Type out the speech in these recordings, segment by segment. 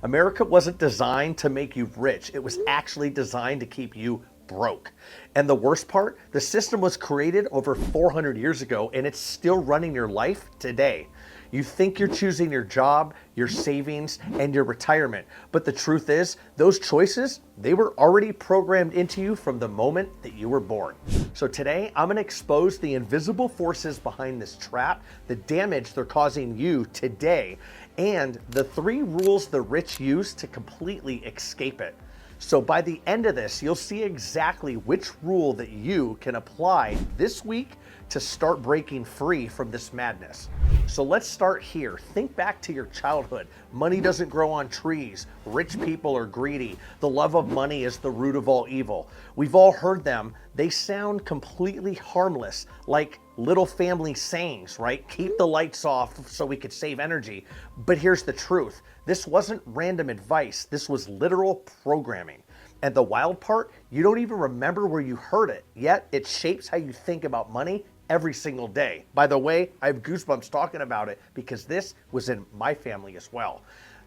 America wasn't designed to make you rich. It was actually designed to keep you broke. And the worst part, the system was created over 400 years ago and it's still running your life today. You think you're choosing your job, your savings, and your retirement. But the truth is, those choices, they were already programmed into you from the moment that you were born. So today, I'm gonna expose the invisible forces behind this trap, the damage they're causing you today, and the 3 rules the rich use to completely escape it. So by the end of this, you'll see exactly which rule that you can apply this week to start breaking free from this madness. So let's start here. Think back to your childhood. Money doesn't grow on trees. Rich people are greedy. The love of money is the root of all evil. We've all heard them. They sound completely harmless, like little family sayings, right? Keep the lights off so we could save energy. But here's the truth. This wasn't random advice. This was literal programming. And the wild part, you don't even remember where you heard it, yet it shapes how you think about money every single day. By the way, I have goosebumps talking about it because this was in my family as well.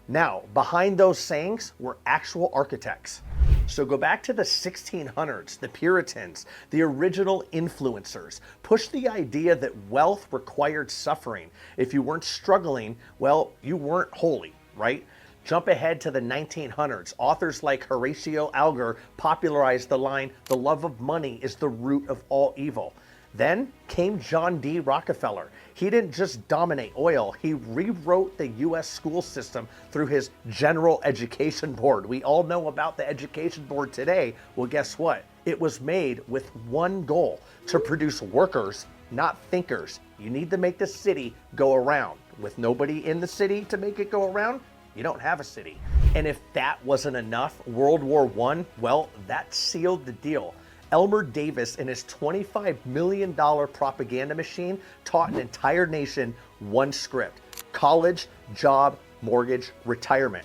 Now, behind those sayings were actual architects. So go back to the 1600s, the Puritans, the original influencers, pushed the idea that wealth required suffering. If you weren't struggling, well, you weren't holy, right? Jump ahead to the 1900s. Authors like Horatio Alger popularized the line, "The love of money is the root of all evil." Then came John D. Rockefeller. He didn't just dominate oil, he rewrote the US school system through his General Education Board. We all know about the Education Board today. Well, guess what? It was made with one goal, to produce workers, not thinkers. You need to make the city go around. With nobody in the city to make it go around, you don't have a city. And if that wasn't enough, World War I, well, that sealed the deal. Elmer Davis and his $25 million propaganda machine taught an entire nation one script: college, job, mortgage, retirement.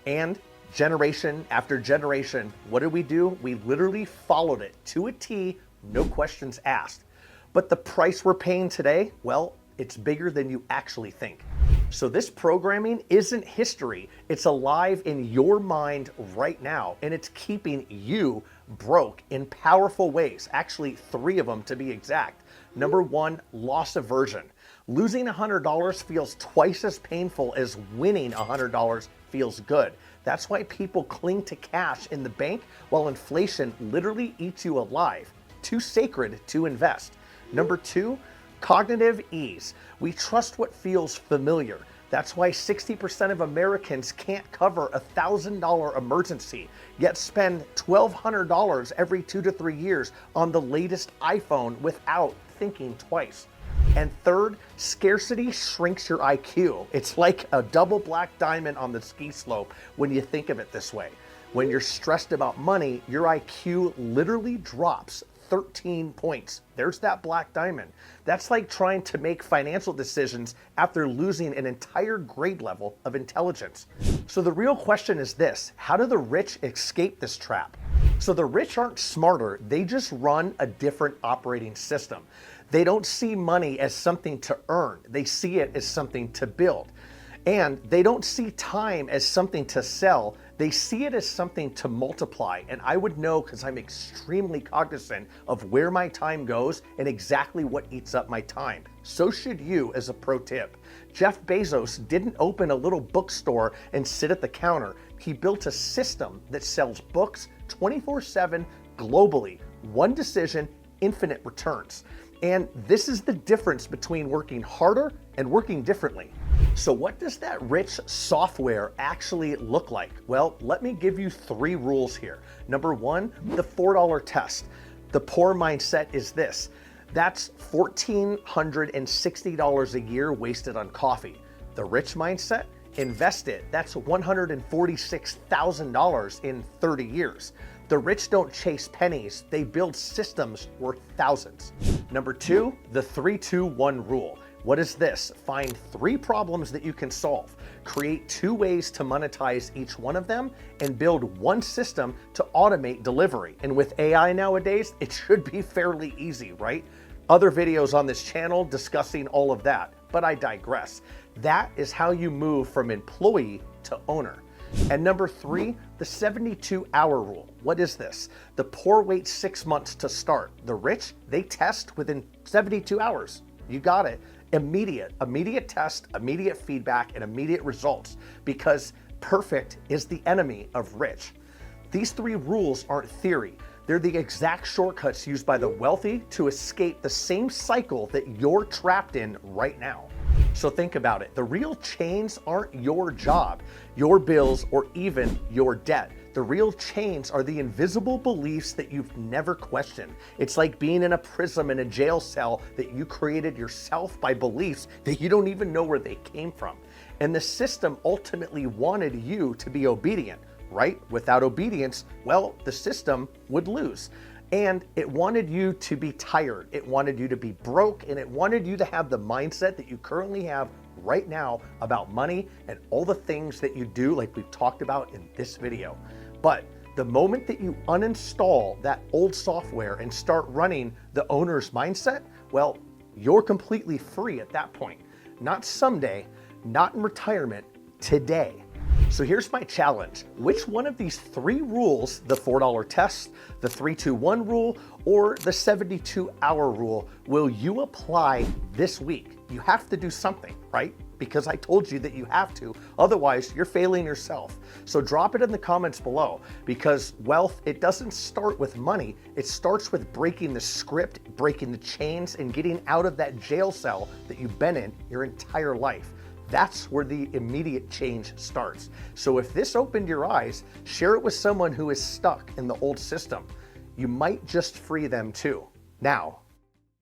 And generation after generation, what did we do? We literally followed it to a T, no questions asked. But the price we're paying today, well, it's bigger than you actually think. So this programming isn't history. It's alive in your mind right now, and it's keeping you broke in powerful ways. Actually, 3 of them to be exact. Number 1, loss aversion. Losing $100 feels twice as painful as winning $100 feels good. That's why people cling to cash in the bank while inflation literally eats you alive. Too sacred to invest. Number 2, cognitive ease. We trust what feels familiar. That's why 60% of Americans can't cover a $1,000 emergency, yet spend $1,200 every 2 to 3 years on the latest iPhone without thinking twice. And third, scarcity shrinks your IQ. It's like a double black diamond on the ski slope when you think of it this way. When you're stressed about money, your IQ literally drops 13 points. There's that black diamond. That's like trying to make financial decisions after losing an entire grade level of intelligence. So the real question is this: how do the rich escape this trap? So the rich aren't smarter, they just run a different operating system. They don't see money as something to earn, they see it as something to build. And they don't see time as something to sell, they see it as something to multiply. And I would know because I'm extremely cognizant of where my time goes and exactly what eats up my time. So should you, as a pro tip. Jeff Bezos didn't open a little bookstore and sit at the counter. He built a system that sells books 24/7 globally. One decision, infinite returns. And this is the difference between working harder and working differently. So what does that rich software actually look like? Well, let me give you 3 rules here. Number 1, the $4 test. The poor mindset is this: that's $1,460 a year wasted on coffee. The rich mindset, invest it. That's $146,000 in 30 years. The rich don't chase pennies, they build systems worth thousands. Number 2, the 3-2-1 rule. What is this? Find 3 problems that you can solve, create 2 ways to monetize each one of them, and build one system to automate delivery. And with AI nowadays, it should be fairly easy, right? Other videos on this channel discussing all of that, but I digress. That is how you move from employee to owner. And number 3, the 72-hour rule. What is this? The poor wait 6 months to start. The rich, they test within 72 hours. You got it. Immediate test, immediate feedback, and immediate results, because perfect is the enemy of rich. These 3 rules aren't theory. They're the exact shortcuts used by the wealthy to escape the same cycle that you're trapped in right now. So think about it. The real chains aren't your job, your bills, or even your debt. The real chains are the invisible beliefs that you've never questioned. It's like being in a prison in a jail cell that you created yourself by beliefs that you don't even know where they came from. And the system ultimately wanted you to be obedient, right? Without obedience, well, the system would lose. And it wanted you to be tired. It wanted you to be broke, and it wanted you to have the mindset that you currently have right now about money and all the things that you do, like we've talked about in this video. But the moment that you uninstall that old software and start running the owner's mindset, well, you're completely free at that point. Not someday, not in retirement, today. So here's my challenge. Which one of these 3 rules, the $4 test, the 3-2-1 rule, or the 72-hour rule, will you apply this week? You have to do something, right? Because I told you that you have to, otherwise you're failing yourself. So drop it in the comments below, because wealth, it doesn't start with money. It starts with breaking the script, breaking the chains, and getting out of that jail cell that you've been in your entire life. That's where the immediate change starts. So if this opened your eyes, share it with someone who is stuck in the old system. You might just free them too. Now,